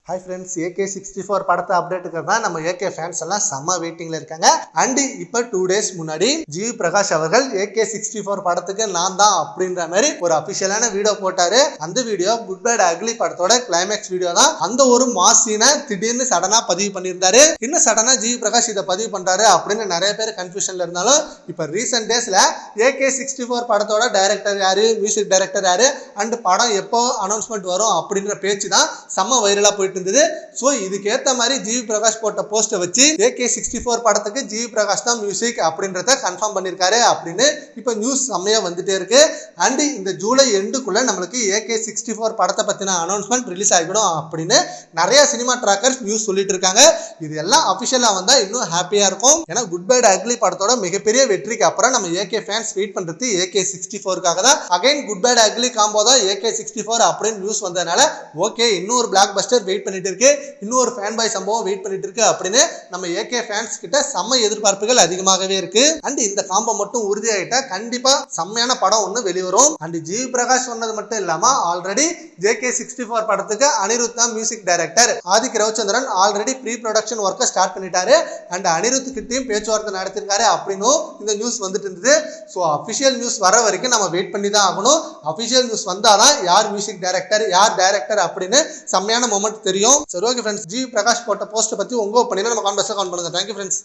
Hi friends, AK64 படத்தை அப்டேட்டுக்கு தான் நம்ம AK ஃபேன்ஸ் எல்லாம் செம்ம வெயிட்டிங்ல இருக்காங்க. அண்ட் இப்போ 2 டேஸ் முன்னாடி ஜிவி பிரகாஷ் அவர்கள் AK64 படத்துக்கு நான் தான் அப்படின்ற மாதிரி ஒரு அபிஷியலான வீடியோ போட்டாரு. அந்த வீடியோ குட் பேட் அக்லி படத்தோட கிளைமேக்ஸ் வீடியோ தான். அந்த ஒரு மாஸ் சீனை திடீர்னு சடனா பதிவு பண்ணியிருந்தாரு. இன்னும் சடனா ஜிவி பிரகாஷ் இதை பதிவு பண்றாரு அப்படின்னு நிறைய பேர் கன்ஃபியூஷன்ல இருந்தாலும் இப்போ ரீசெண்ட் டேஸ்ல AK64 படத்தோட டைரக்டர் யாரு, மியூசிக் டைரக்டர் யாரு, அண்ட் படம் எப்போ அனௌன்ஸ்மெண்ட் வரும் அப்படின்ற பேச்சு தான் செம்ம வைரலா போயிட்டு இருந்தது. சோ இதுக்கு ஏத்த மாதிரி ஜிவி பிரகாஷ் போட்ட போஸ்ட வச்சு AK64 படத்துக்கு ஜிவி பிரகாஷ் தான் மியூசிக் அப்படின்றத கன்ஃபார்ம் பண்ணிருக்காரு அப்படின்னு இப்ப நியூஸ் செம்மையா வந்துட்டே இருக்கு. அண்ட் இந்த ஜூலை எண்டுக்குள்ள நம்மளுக்கு AK64 படத்தை பத்தின அனௌன்ஸ்மெண்ட் ரிலீஸ் ஆகிடும் அப்படின்னு நிறைய சினிமா ட்ராக்கர்ஸ் நியூஸ் சொல்லிட்டு இருக்காங்க. இது எல்லாம் அபிஷியலா வந்தா இன்னும் ஹாப்பியா இருக்கும். ஏன்னா குட் பேட் அக்லி படத்தோட மிகப்பெரிய வெற்றிக்கு அப்புறம் நம்ம AK ஃபேன்ஸ் வெயிட் பண்றது AK64க்காக தான். Again good bad ugly combo தான் AK64 அப்படின்னு நியூஸ் வந்ததுனால ஓகே, இன்னொரு பிளாக் பஸ்டர் வெயிட் பண்ணிட்டு இருக்கு, இன்னொரு ஃபேன் பாய் சம்பவம் வெயிட் பண்ணிட்டு இருக்கு அப்படின்னு நம்ம AK ஃபேன்ஸ் கிட்ட செம்ம எதிர்பார்ப்புகள் அதிகமாகவே இருக்கு. அண்ட் இந்த காம்போ மட்டும் உறுதியாயிட்டா கண்டிப்பா செம்மையான படம் ஒண்ணு வெளிவரும். அண்ட் ஜிவி பிரகாஷ் சொன்னது மட்டும் இல்லாம ஆல்ரெடி AK64 படத்துக்கு அனிருத் தான் music director. Adhik Ravichandran already pre production ஒர்க்கை ஸ்டார்ட் பண்ணிட்டாரு. அண்ட் அனிருத் கிட்டையும் பேச்சுவார்த்தை நடத்திருக்காரு அப்படின்னு இந்த நியூஸ் வந்துட்டு இருந்தது. ஸோ அபிஷியல் நியூஸ் வர வரைக்கும் நம்ம வெயிட் பண்ணி தான் ஆகணும். அபிஷியல் நியூஸ் வந்தாதான் யார் மியூசிக் டைரக்டர் யார் டைரக்டர் அப்படின்னு செம்மையான மொமெண்ட் தெரியும். சரி, ஓகே ஃப்ரெண்ட்ஸ், ஜிவி பிரகாஷ் போட்ட போஸ்ட் பத்தி உங்க ஒப்பீனியனை நம்ம கான்வர்சேஷன் பண்ணுங்க. Thank you friends.